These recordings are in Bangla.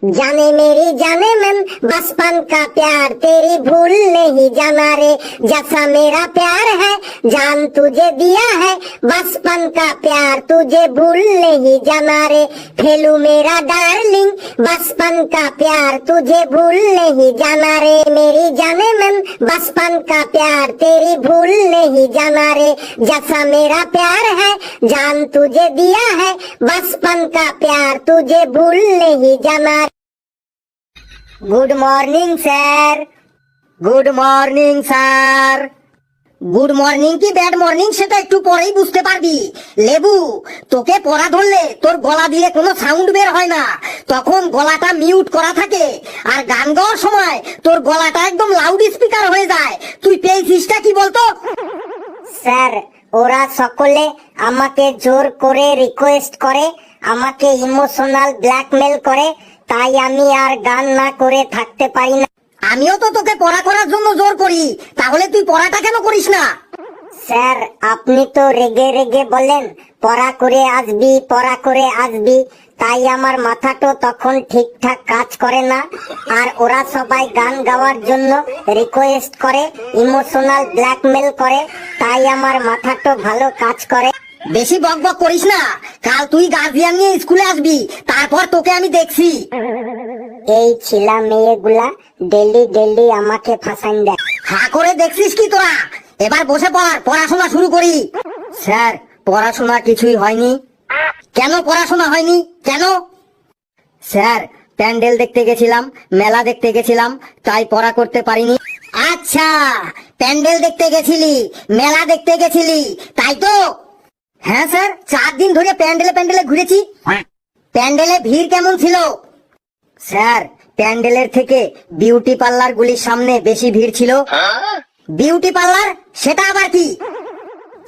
जाने मेरी जाने मन बचपन का प्यार तेरी भूल नहीं जाना रे, जैसा मेरा प्यार है जान तुझे दिया है, बचपन का प्यार तुझे भूल नहीं जाना रे, फेलू मेरा डार्लिंग बचपन का प्यार तुझे भूल नहीं जाना रे, मेरी जाने मन बचपन का प्यार तेरी भूल नहीं जाना रे, जैसा मेरा प्यार है जान तुझे दिया है, बचपन का प्यार तुझे भूल नहीं जाना। Good morning sir. Good morning sir. Good morning কি ব্যাড মর্নিং সেটা একটু পরেই বুঝতে পারবি। লেবু, তোকে পড়া ধরলে তোর গলা দিয়ে কোনো সাউন্ড বের হয় না, তখন গলাটা মিউট করা থাকে, আর গান গাওয়ার সময় তোর গলাটা একদম লাউড স্পিকার হয়ে যায়। তুই পেয়েছিসটা কি বলতো? স্যার, ওরা সকলে আমাকে জোর করে রিকোয়েস্ট করে, আমাকে ইমোশনাল ব্ল্যাকমেল করে, তাই আমি আর গান না করে থাকতে পারি না। আমিও তো তোকে পড়া করার জন্য জোর করি, তাহলে তুই পড়াটা কেন করিস না? স্যার, আপনি তো রেগে রেগে বলেন পড়া করে আসবি, পড়া করে আসবি, তাই আমার মাথাটা তখন ঠিকঠাক কাজ করে না, আর ওরা সবাই গান গাওয়ার জন্য রিকোয়েস্ট করে, ইমোশনাল ব্ল্যাকমেল করে, তাই আমার মাথাটা ভালো কাজ করে। বেশি বক বক করিস না, কাল তুই গার্জিয়ান নিয়ে স্কুলে আসবি, তারপর তোকে আমি দেখছি। এই ছিলা মেয়েগুলা ডেলি ডেলি আমাকে ফাঁসাইন দেয়। হা করে দেখছিস কি তোরা? এবার বসে পড়, পড়াশোনা শুরু করি। স্যার, পড়াশোনা কিছুই হয়নি। কেন পড়াশোনা হয়নি? কেন? স্যার, প্যান্ডেল দেখতে গেছিলাম, মেলা দেখতে গেছিলাম, তাই পড়া করতে পারিনি। আচ্ছা, প্যান্ডেল দেখতে গেছিলি, মেলা দেখতে গেছিলি, তাই তো? হ্যাঁ স্যার, 4 দিন ধরে প্যান্ডেলে প্যান্ডেলে ঘুরেছি। প্যান্ডেলে ভিড় কেমন ছিল? স্যার, প্যান্ডেলের থেকে বিউটি পার্লার গুলির সামনে বেশি ভিড় ছিল। বিউটি পার্লার সেটা আবার কি?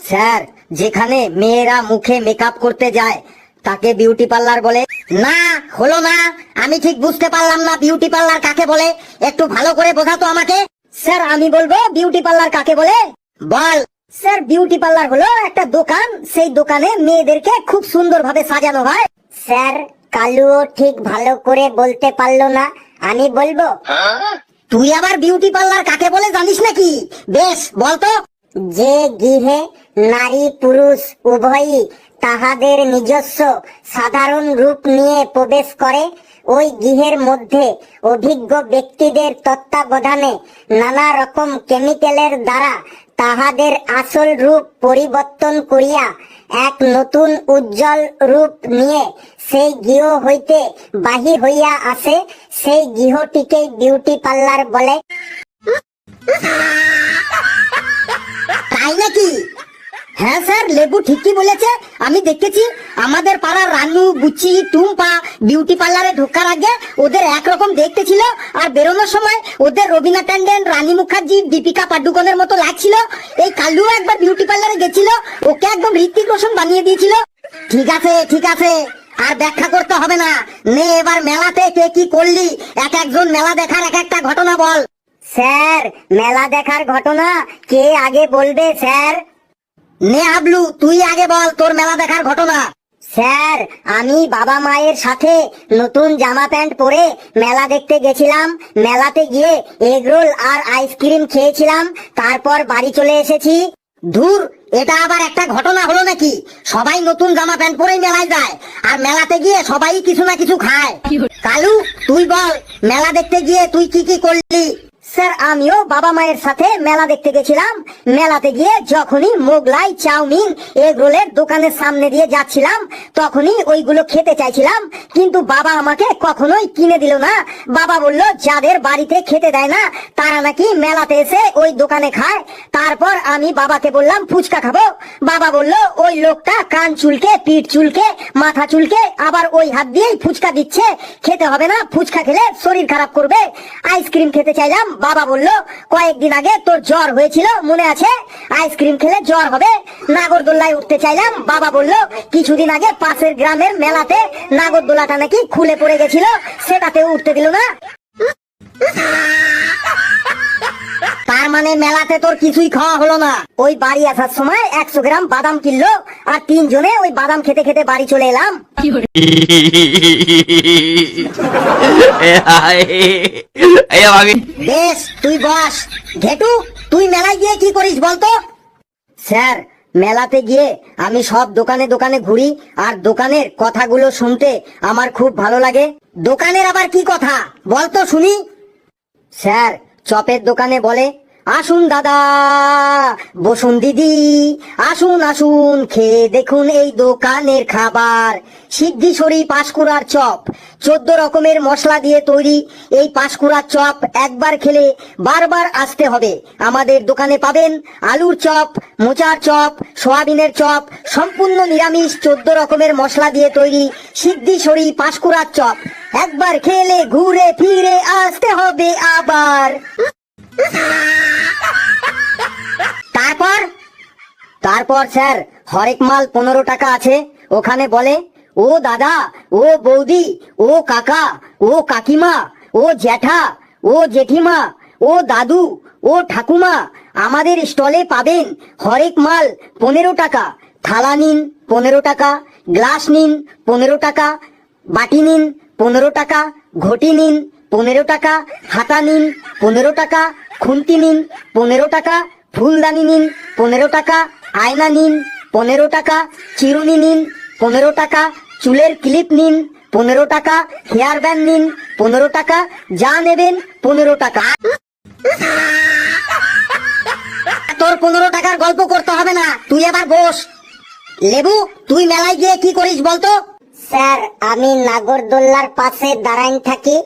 স্যার, যেখানে মেয়েরা মুখে মেকআপ করতে যায় তাকে বিউটি পার্লার বলে। না, হলো না, আমি ঠিক বুঝতে পারলাম না বিউটি পার্লার কাকে বলে, একটু ভালো করে বোঝাতো আমাকে। স্যার, আমি বলবো বিউটি পার্লার কাকে বলে। বল। স্যার, বিউটি পার্লার হলো একটা দোকান, সেই দোকানে মেয়েদেরকে খুব সুন্দরভাবে সাজানো হয়। স্যার, কালুও ঠিক ভালো করে বলতে পারলো না, আমি বলবো। তুই আবার বিউটি পার্লার কাকে বলে জানিস নাকি? বেশ, বলতো। যে গৃহে নারী পুরুষ উভয়ই তাহাদের নিজস্ব সাধারণ রূপ নিয়ে প্রবেশ করে, ওই গৃহের মধ্যে অভিজ্ঞ ব্যক্তিদের তত্ত্বাবধানে নানা রকম কেমিক্যালের দ্বারা তাহাদের আসল রূপ পরিবর্তন করিয়া এক নতুন উজ্জ্বল রূপ নিয়ে সেই গৃহ হইতে বাহির হইয়া আসে, সেই গৃহটিকে বিউটি পার্লার বলে। তাই নাকি? হ্যাঁ স্যার, লেবু ঠিকই বলেছে, আমি দেখেছি আমাদের পাড়ার রানু, বুচি, টুম্পা বিউটি পার্লারে ঢোকার আগে ওদের একরকম দেখতে ছিল, আর বেরোনোর সময় ওদের রবিনা ট্যান্ডন, রানী মুখার্জি, দীপিকা পাডুকোনের মতো লাগছিল। এই কালু একবার বিউটি পার্লারে গেছিল, ওকে একদম ঋত্বিক রোশন বানিয়ে দিয়েছিল। ঠিক আছে ঠিক আছে, আর ব্যাখ্যা করতে হবে না। নে, এবার মেলাতে কে কি করলি এক একজন মেলা দেখার এক একটা ঘটনা বল। স্যার, মেলা দেখার ঘটনা কে আগে বলবে স্যার? নে হাবলু, তুই আগে বল তোর মেলা দেখার ঘটনা। স্যার, আমি বাবা মায়ের সাথে নতুন জামা প্যান্ট পরে মেলা দেখতে গেছিলাম। মেলাতে গিয়ে এগরোল আর আইসক্রিম খেয়েছিলাম, তারপর বাড়ি চলে এসেছি। ধুর, এটা আবার একটা ঘটনা হলো নাকি? সবাই নতুন জামা প্যান্ট পরেই মেলায় যায়, আর মেলাতে গিয়ে সবাই কিছু না কিছু খায়। কালু, তুই বল মেলা দেখতে গিয়ে তুই কি কি করলি? স্যার, আমিও বাবা মায়ের সাথে মেলা দেখতে গেছিলাম। মেলাতে গিয়ে যখনই মোগলাই, চাউমিন, এগ রোলের দোকানের সামনে দিয়ে যাচ্ছিলাম, তখনই ওইগুলো খেতে চাইছিলাম, কিন্তু বাবা আমাকে কখনোই কিনে দিল না। বাবা বলল যাদের বাড়িতে খেতে দেয় না তারা নাকি মেলাতে এসে ওই দোকানে খায়। তারপর আমি বাবাকে বললাম ফুচকা খাবো। বাবা বলল ওই লোকটা কান চুলকে, পিঠ চুলকে, মাথা চুলকে, আবার ওই হাত দিয়েই ফুচকা দিচ্ছে, খেতে হবে না, ফুচকা খেলে শরীর খারাপ করবে। আইসক্রিম খেতে চাইলাম, বাবা বলল কয়েকদিন আগে তোর জ্বর হয়েছিল মনে আছে, আইসক্রিম খেলে জ্বর হবে। নাগরদোল্লায় উঠতে চাইলাম, বাবা বলল কিছুদিন আগে পাশের গ্রামের মেলাতে নাগরদোলাটা নাকি খুলে পড়ে গেছিল, সেটাতেও উঠতে দিল না। তার মানে মেলাতে তোর কিছুই খাওয়া হলো না। ওই বাড়ি আসার সময় 100 গ্রাম বাদাম কিনলো, আর 3 জনে ওই বাদাম খেতে খেতে বাড়ি চলে এলাম। বেশ, তুই বস। ঘেটু, তুই মেলায় গিয়ে কি করিস বলতো? স্যার, মেলাতে গিয়ে আমি সব দোকানে দোকানে ঘুরি, আর দোকানের কথাগুলো শুনতে আমার খুব ভালো লাগে। দোকানের আবার কি কথা বলতো শুনি? স্যার, চপের দোকানে বলে, আসুন দাদা, বসুন দিদি, আসুন আসুন, খেয়ে দেখুন এই দোকানের খাবার। সিদ্ধেশ্বরী পাঁশকুড়ার চপ, 14 রকমের মশলা দিয়ে তৈরি এই পাঁশকুড়ার চপ একবার খেলে বারবার আসতে হবে। আমাদের দোকানে পাবেন আলুর চপ, মোচার চপ, সোয়াবিনের চপ, সম্পূর্ণ নিরামিষ 14 রকমের মশলা দিয়ে তৈরি সিদ্ধেশ্বরী পাঁশকুড়ার চপ। একবার খেলে ঘুরে ফিরে আসতে হবে আবার। তারপর স্যার, হরেক মাল 15 টাকা আছে। ওখানে বলে, ও দাদা, ও বৌদি, ও কাকা, ও কাকিমা, ও জ্যাঠা, ও জেঠিমা, ও দাদু, ও ঠাকুমা, আমাদের স্টলে পাবেন হরেক মাল 15 টাকা। থালা নিন 15 টাকা, গ্লাস নিন 15 টাকা, বাটি নিন 15 টাকা, ঘটি নিন 15 টাকা, হাতা নিন 15 টাকা, খুন্তি নিন 15 টাকা, ফুলদানি নিন 15 টাকা, আয়না নিন 15 টাকা, চিরুনি নিন 15 টাকা, চুলের ক্লিপ নিন 15 টাকা, হেয়ার ব্যান্ড নিন 15 টাকা, যা নেবেন 15 টাকা। তোর 15 টাকার গল্প করতে হবে না, তুই এবার বস। লেবু, তুই মেলায় গিয়ে কি করিস বলতো? স্যার, আমি নাগরদোল্লার পাশে দাঁড়াই থাকি।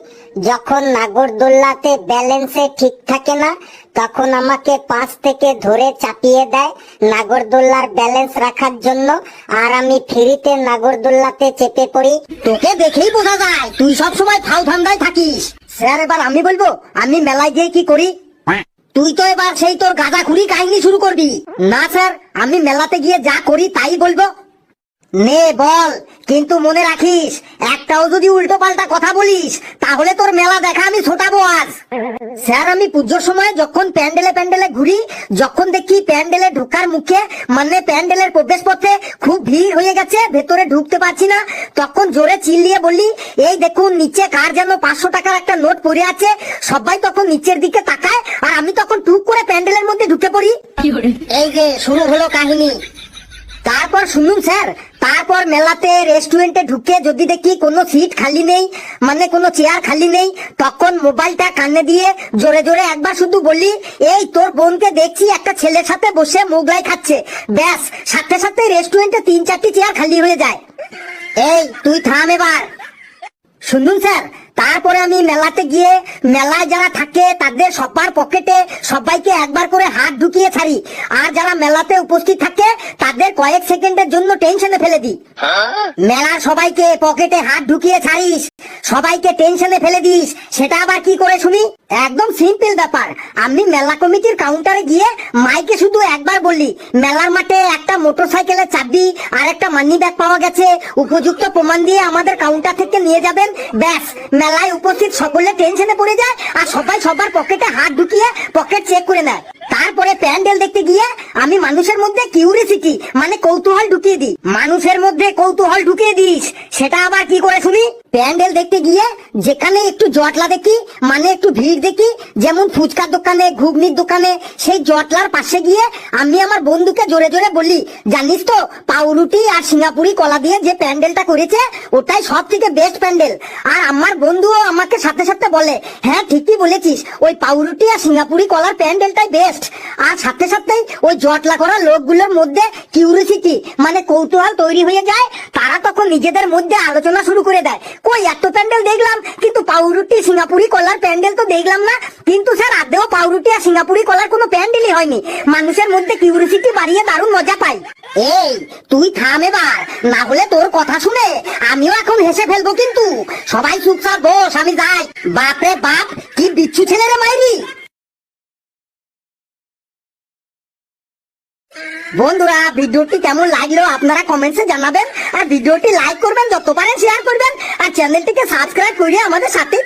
যখন নাগরদোল্লাতে ব্যালেন্সে ঠিক থাকে না, তখন আমাকে পাশ থেকে ধরে চাপিয়ে দেয় নাগরদোল্লার ব্যালেন্স রাখার জন্য, আর আমি ফ্রিতে নাগরদোল্লাতে চেপে পড়ি। তোকে দেখেই বোঝা যায় তুই সব সময় ফাউ ধান্দায় থাকিস। স্যার, এবার আমি বলবো আমি মেলায় গিয়ে কি করি। তুই তো এবার সেই তোর গাঁজাখুরি কাহিনী শুরু করবি। না স্যার, আমি মেলাতে গিয়ে যা করি তাই বলবো। নে বল, কিন্তু মনে রাখিস, একটাও যদি উল্টো পাল্টা কথা বলিস তাহলে তোর মেলা দেখা আমি ছোটাবো আজ। স্যার, আমি পুজোর সময় যখন প্যান্ডেলে প্যান্ডেলে ঘুরি, যখন দেখি প্যান্ডেলে ঢোকার মুখে, মানে প্যান্ডেলের প্রবেশ পথে খুব ভিড় হয়ে গেছে, ভেতরে ঢুকতে পারছি না, তখন জোরে চিল্লিয়ে বলি, এই দেখুন নিচে কার যেন 500 টাকার একটা নোট পড়ে আছে। সবাই তখন নিচের দিকে তাকায়, আর আমি তখন টুক করে প্যান্ডেলের মধ্যে ঢুকে পড়ি। এই যে শুরু হলো কাহিনী। তারপর শুনুন স্যার, তারপর মেলাতে রেস্টুরেন্টে ঢুকে যদি দেখি কোনো সিট খালি নেই, মানে কোনো চেয়ার খালি নেই, তখন মোবাইলটা কানে দিয়ে জোরে জোরে একবার শুধু বলি, এই তোর বোনকে দেখছি একটা ছেলের সাথে বসে মোগলাই খাচ্ছে। ব্যাস, সাথে সাথে রেস্টুরেন্টে 3-4টি চেয়ার খালি হয়ে যায়। এই তুই থাম এবার। শুনুন স্যার, তারপরে আমি মেলাতে গিয়ে মেলায় যারা থাকে তাদের সবার পকেটে সবাইকে একবার করে হাত ঢুকিয়ে ছাড়ি, আর যারা মেলাতে উপস্থিত থাকে তাদের কয়েক সেকেন্ডের জন্য টেনশনে ফেলে দিই। মেলার সবাইকে পকেটে হাত ঢুকিয়ে ছাড়িস, সবাইকে টেনশনে ফেলে দিস, সেটা আবার কি করে শুনি? একদম সিম্পল ব্যাপার। আমি মেলা কমিটির কাউন্টারে গিয়ে মাইকে শুধু একবার বললি, মেলার মাঠে একটা মোটরসাইকেলের চাবি আর একটা মানি ব্যাগ পাওয়া গেছে, উপযুক্ত প্রমাণ দিয়ে আমাদের কাউন্টার থেকে নিয়ে যাবেন। ব্যাস, মেলায় উপস্থিত সকলে টেনশনে পড়ে যায়, আর সবাই সবার পকেটে হাত ঢুকিয়ে পকেট চেক করে নেয়। তারপরে প্যান্ডেল দেখতে গিয়ে আমি মানুষের মধ্যে কিউরিসিটি, মানে কৌতূহল ঢুকিয়ে দিই। মানুষের মধ্যে কৌতূহল ঢুকিয়ে দিস, সেটা আবার কি করে শুনি? প্যান্ডেল দেখতে গিয়ে যেখানে একটু জটলা দেখি, মানে একটু ভিড় দেখি, যেমন ফুচকার দোকানে, ঘুগনির দোকানে, সেই জটলার পাশে গিয়ে আমি আমার বন্ধুকে জোরে জোরে বলি, জানিস তো পাউরুটি আর সিঙ্গাপুরি কলা দিয়ে যে প্যান্ডেলটা করেছে ওটাই সব থেকে বেস্ট প্যান্ডেল। আর আমার বন্ধুও আমাকে সাথে সাথে বলে, হ্যাঁ ঠিকই বলেছিস, ওই পাউরুটি আর সিঙ্গাপুরি কলার প্যান্ডেলটাই বেস্ট। আর সাথে সাথেই ওই জটলা করা লোকগুলোর মধ্যে কিউরিসিটি, মানে কৌতূহল তৈরি হয়ে যায়। তারা তখন নিজেদের মধ্যে আলোচনা শুরু করে দেয়, কই এত প্যান্ডেল দেখলাম কিন্তু পাউরুটি সিঙ্গাপুরি কলার প্যান্ডেল তো দেখলাম না। কিন্তু স্যার, আদেও পাউরুটি আর সিঙ্গাপুরি কলার কোনো প্যান্ডেলই হয়নি। মানুষের মধ্যে কিউরিসিটি বাড়িয়ে দারুণ মজা পাই। এই তুই থাম এবার, না হলে তোর কথা শুনে আমিও এখন হেসে ফেলবো। কিন্তু সবাই চুপচাপ বস, আমি যাই। বাপরে বাপ, কি বিচ্ছু ছেলে রে মাইরি। বন্ধুরা, ভিডিওটি কেমন লাগলো আপনারা কমেন্টসে জানাবেন, আর ভিডিওটি লাইক করবেন, যত পারেন শেয়ার করবেন, আর চ্যানেলটিকে সাবস্ক্রাইব করে আমাদের সাথে